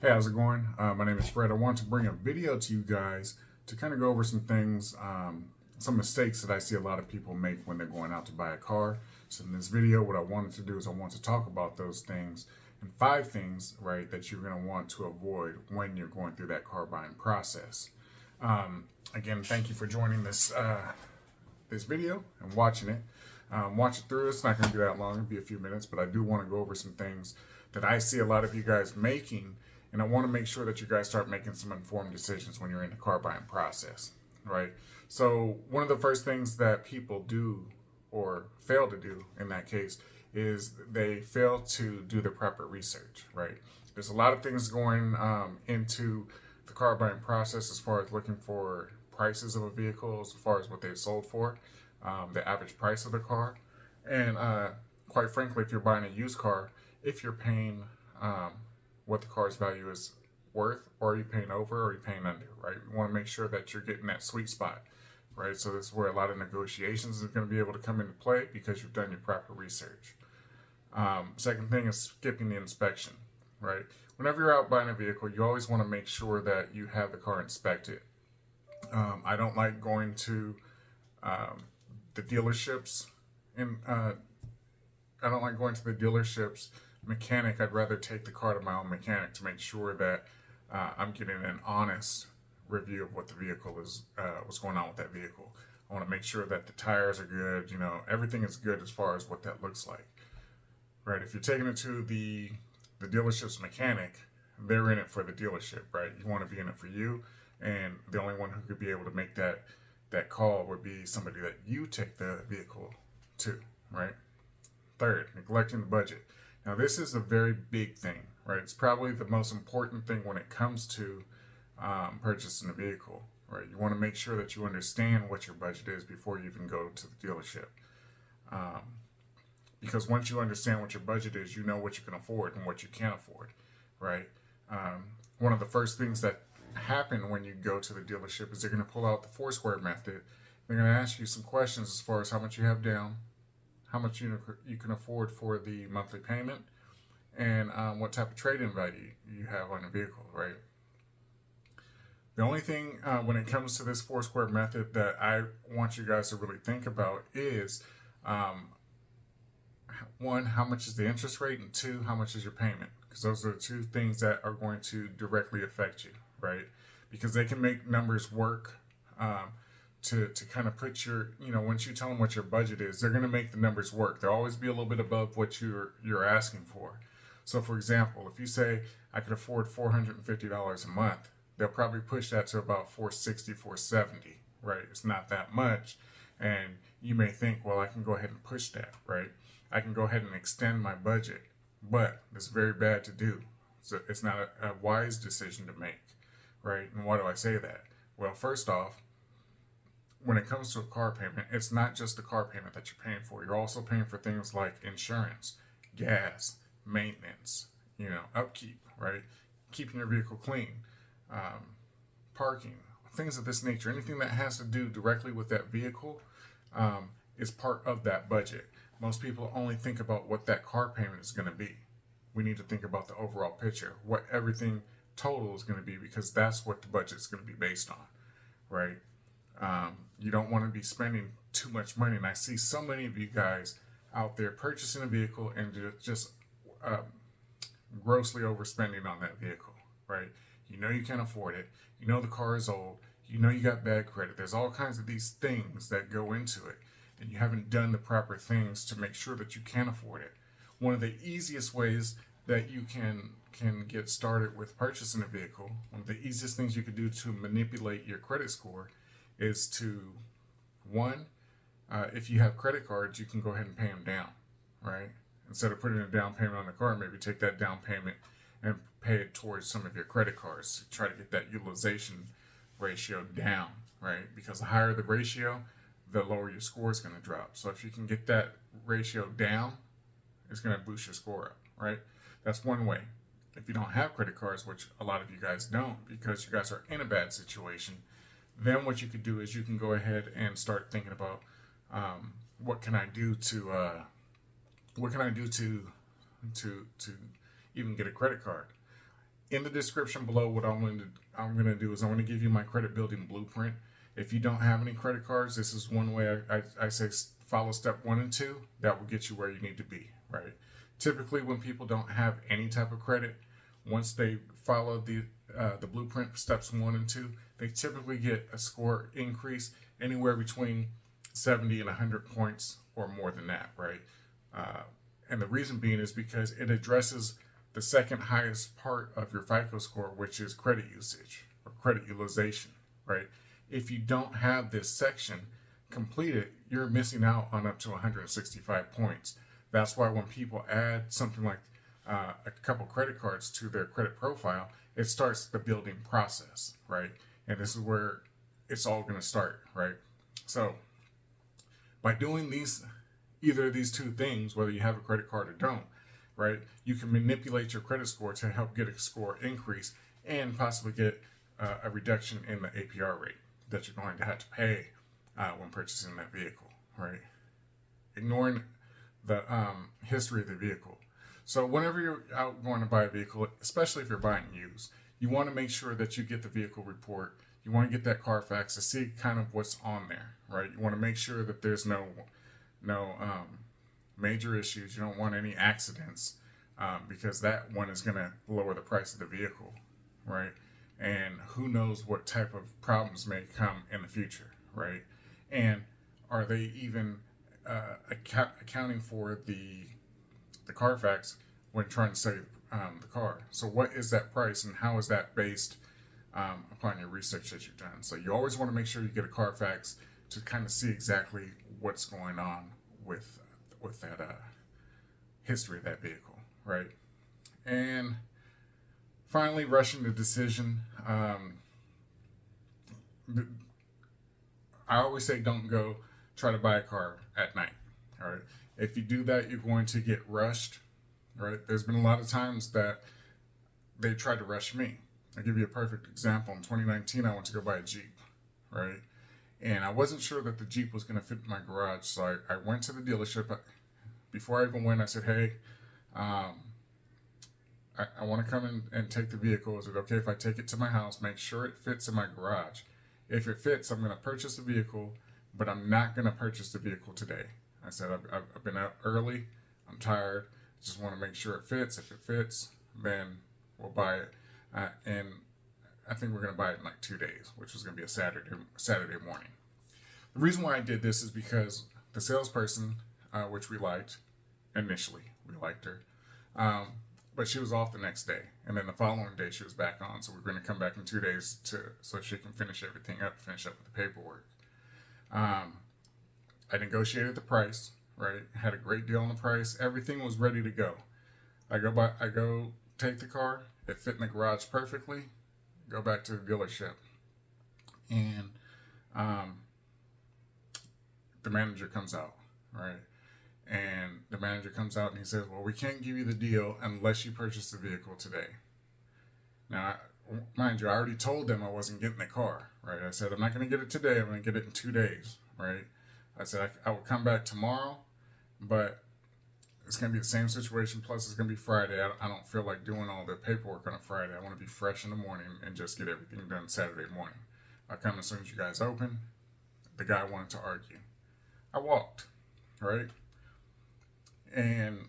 Hey, how's it going? My name is Fred. I want to bring a video to you guys to kind of go over some things, some mistakes that I see a lot of people make when they're going out to buy a car. So in this video, what I wanted to do is I want to talk about those things and 5 things, right, that you're going to want to avoid when you're going through that car buying process. Again, thank you for joining this video and watching it. Watch it through. It's not going to be that long. It'll be a few minutes, but I do want to go over some things that I see a lot of you guys making, and I want to make sure that you guys start making some informed decisions when you're in the car buying process, right? So one of the first things that people do or fail to do in that case is they fail to do the proper research, right? There's a lot of things going into the car buying process as far as looking for prices of a vehicle, as far as what they've sold for, the average price of the car, and quite frankly, if you're buying a used car, if you're paying what the car's value is worth, or are you paying over, or are you paying under, right? You want to make sure that you're getting that sweet spot, right? So this is where a lot of negotiations is going to be able to come into play because you've done your proper research. Second thing is skipping the inspection, right? Whenever you're out buying a vehicle, you always want to make sure that you have the car inspected. I don't like going to the dealerships, and I don't like going to the dealerships mechanic. I'd rather take the car to my own mechanic to make sure that I'm getting an honest review of what the vehicle is, what's going on with that vehicle. I want to make sure that the tires are good, everything is good as far as what that looks like, right? If you're taking it to the dealership's mechanic, they're in it for the dealership, right? You want to be in it for you, and the only one who could be able to make that call would be somebody that you take the vehicle to, right? Third, neglecting the budget. Now, this is a very big thing, right? It's probably the most important thing when it comes to purchasing a vehicle, right? You want to make sure that you understand what your budget is before you even go to the dealership. Because once you understand what your budget is, you know what you can afford and what you can't afford, right? One of the first things that happen when you go to the dealership is they're going to pull out the Foursquare method. They're going to ask you some questions as far as how much you have down, how much you can afford for the monthly payment, and what type of trade-in value you have on the vehicle, right? The only thing when it comes to this Foursquare method that I want you guys to really think about is, one, how much is the interest rate, and two, how much is your payment? Because those are the 2 things that are going to directly affect you, right? Because they can make numbers work to kind of put your, once you tell them what your budget is, they're going to make the numbers work. They'll always be a little bit above what you're asking for. So for example, if you say I could afford $450 a month, they'll probably push that to about $460, $470, right? It's not that much. And you may think, well, I can go ahead and push that, right? I can go ahead and extend my budget, but it's very bad to do. So it's not a wise decision to make, right? And why do I say that? Well, first off, when it comes to a car payment, it's not just the car payment that you're paying for. You're also paying for things like insurance, gas, maintenance, upkeep, right? Keeping your vehicle clean, parking, things of this nature. Anything that has to do directly with that vehicle is part of that budget. Most people only think about what that car payment is going to be. We need to think about the overall picture, what everything total is going to be, because that's what the budget is going to be based on, right? You don't want to be spending too much money. And I see so many of you guys out there purchasing a vehicle and just grossly overspending on that vehicle, right? You know you can't afford it. You know the car is old. You know you got bad credit. There's all kinds of these things that go into it, and you haven't done the proper things to make sure that you can afford it. One of the easiest ways that you can get started with purchasing a vehicle, one of the easiest things you could do to manipulate your credit score is to, one, if you have credit cards, you can go ahead and pay them down, right? Instead of putting a down payment on the car, maybe take that down payment and pay it towards some of your credit cards. Try to get that utilization ratio down, right? Because the higher the ratio, the lower your score is going to drop. So if you can get that ratio down, it's going to boost your score up, right? That's one way. If you don't have credit cards, which a lot of you guys don't because you guys are in a bad situation, then what you could do is you can go ahead and start thinking about what can I do to even get a credit card. In the description below, what I'm going to do is I'm going to give you my credit building blueprint. If you don't have any credit cards, this is one way I say follow step 1 and 2. That will get you where you need to be, right? Typically, when people don't have any type of credit, once they follow the blueprint steps 1 and 2, they typically get a score increase anywhere between 70 and 100 points or more than that, right? And the reason being is because it addresses the second highest part of your FICO score, which is credit usage or credit utilization, right? If you don't have this section completed, you're missing out on up to 165 points. That's why when people add something like a couple credit cards to their credit profile, it starts the building process, right? And this is where it's all going to start, right? So by doing either of these two things, whether you have a credit card or don't, right, you can manipulate your credit score to help get a score increase and possibly get a reduction in the APR rate that you're going to have to pay when purchasing that vehicle, right? Ignoring the history of the vehicle. So whenever you're out going to buy a vehicle, especially if you're buying used, you want to make sure that you get the vehicle report. You want to get that Carfax to see kind of what's on there, right? You want to make sure that there's no major issues. You don't want any accidents because that one is going to lower the price of the vehicle, right? And who knows what type of problems may come in the future, right? And are they even accounting for the Carfax when trying to save the car? So what is that price and how is that based upon your research that you've done? So you always want to make sure you get a Carfax to kind of see exactly what's going on with that history of that vehicle, right? And finally, rushing the decision. I always say don't go try to buy a car at night, all right? If you do that, you're going to get rushed, right? There's been a lot of times that they tried to rush me. I'll give you a perfect example. In 2019, I went to go buy a Jeep, right? And I wasn't sure that the Jeep was going to fit in my garage, so I went to the dealership. Before I even went, I said, hey, I want to come in and take the vehicle. Is it okay if I take it to my house, make sure it fits in my garage? If it fits, I'm going to purchase the vehicle, but I'm not going to purchase the vehicle today. I said, I've been out early. I'm tired. Just want to make sure it fits. If it fits, then we'll buy it. And I think we're going to buy it in like 2 days, which was going to be a Saturday morning. The reason why I did this is because the salesperson, which we liked initially, we liked her, but she was off the next day, and then the following day she was back on. So we're going to come back in 2 days so she can finish everything up, finish up with the paperwork. I negotiated the price, right? Had a great deal on the price. Everything was ready to go. I go take the car. It fit in the garage perfectly. Go back to the dealership, and the manager comes out, right? And the manager comes out and he says, well, we can't give you the deal unless you purchase the vehicle today. Now, mind you, I already told them I wasn't getting the car, right? I said, I'm not going to get it today. I'm going to get it in 2 days, right? I said, I will come back tomorrow, but it's going to be the same situation. Plus, it's going to be Friday. I don't feel like doing all the paperwork on a Friday. I want to be fresh in the morning and just get everything done Saturday morning. I'll come as soon as you guys open. The guy wanted to argue. I walked, right? And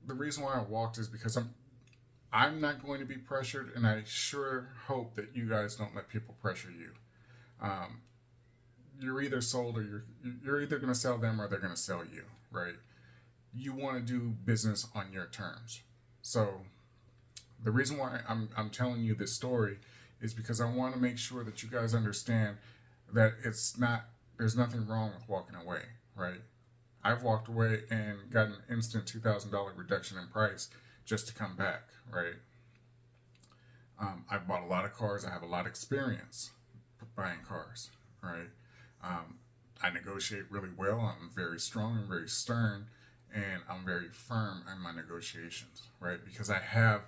the reason why I walked is because I'm not going to be pressured, and I sure hope that you guys don't let people pressure you. You're either sold or you're either going to sell them or they're going to sell you, right? You want to do business on your terms. So the reason why I'm telling you this story is because I want to make sure that you guys understand that there's nothing wrong with walking away, right? I've walked away and got an instant $2,000 reduction in price just to come back, right? I've bought a lot of cars. I have a lot of experience buying cars, right? I negotiate really well. I'm very strong and very stern, and I'm very firm in my negotiations, right? Because I have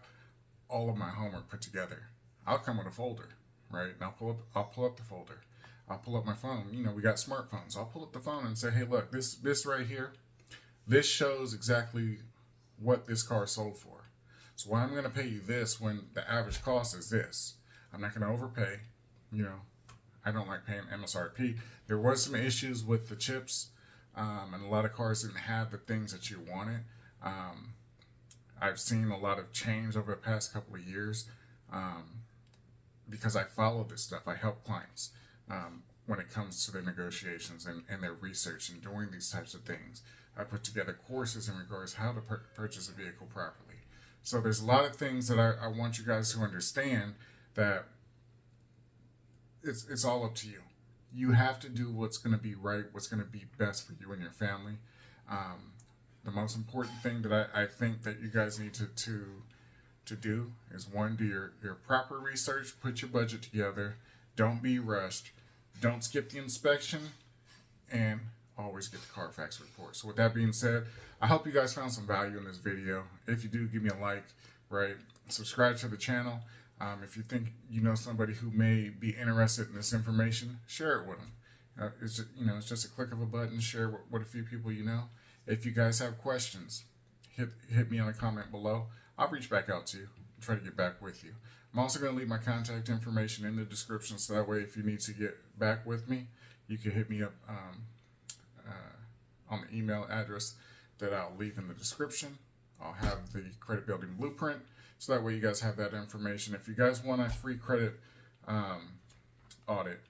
all of my homework put together. I'll come with a folder, right? And I'll pull up the folder. I'll pull up my phone. You know, we got smartphones. I'll pull up the phone and say, hey, look, this right here, this shows exactly what this car sold for. So why am I going to pay you this when the average cost is this? I'm not going to overpay. You know, I don't like paying MSRP. There was some issues with the chips, and a lot of cars didn't have the things that you wanted. I've seen a lot of change over the past couple of years because I follow this stuff. I help clients when it comes to their negotiations and their research and doing these types of things. I put together courses in regards to how to purchase a vehicle properly. So there's a lot of things that I want you guys to understand, that it's all up to you. You have to do what's going to be right, what's going to be best for you and your family. The most important thing that I think that you guys need to do is, one, do your proper research, put your budget together, don't be rushed, don't skip the inspection, and always get the Carfax report. So with that being said, I hope you guys found some value in this video. If you do, give me a like, right? Subscribe to the channel. If you think you know somebody who may be interested in this information, share it with them. It's just a click of a button. Share with a few people you know. If you guys have questions, hit me on a comment below. I'll reach back out to you and try to get back with you. I'm also going to leave my contact information in the description, so that way if you need to get back with me, you can hit me up on the email address that I'll leave in the description. I'll have the credit building blueprint, so that way you guys have that information. If you guys want a free credit audit,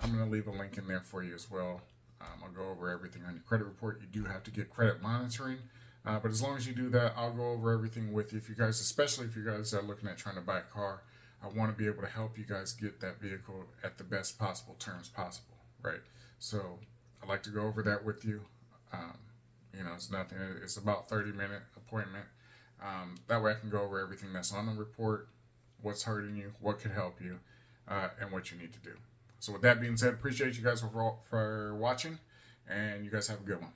I'm going to leave a link in there for you as well. I'll go over everything on your credit report. You do have to get credit monitoring, but as long as you do that, I'll go over everything with you. If you guys, especially if you guys are looking at trying to buy a car, I want to be able to help you guys get that vehicle at the best possible terms possible, right? So I'd like to go over that with you. It's nothing. It's about 30-minute appointment. That way I can go over everything that's on the report, what's hurting you, what could help you, and what you need to do. So with that being said, appreciate you guys for watching, and you guys have a good one.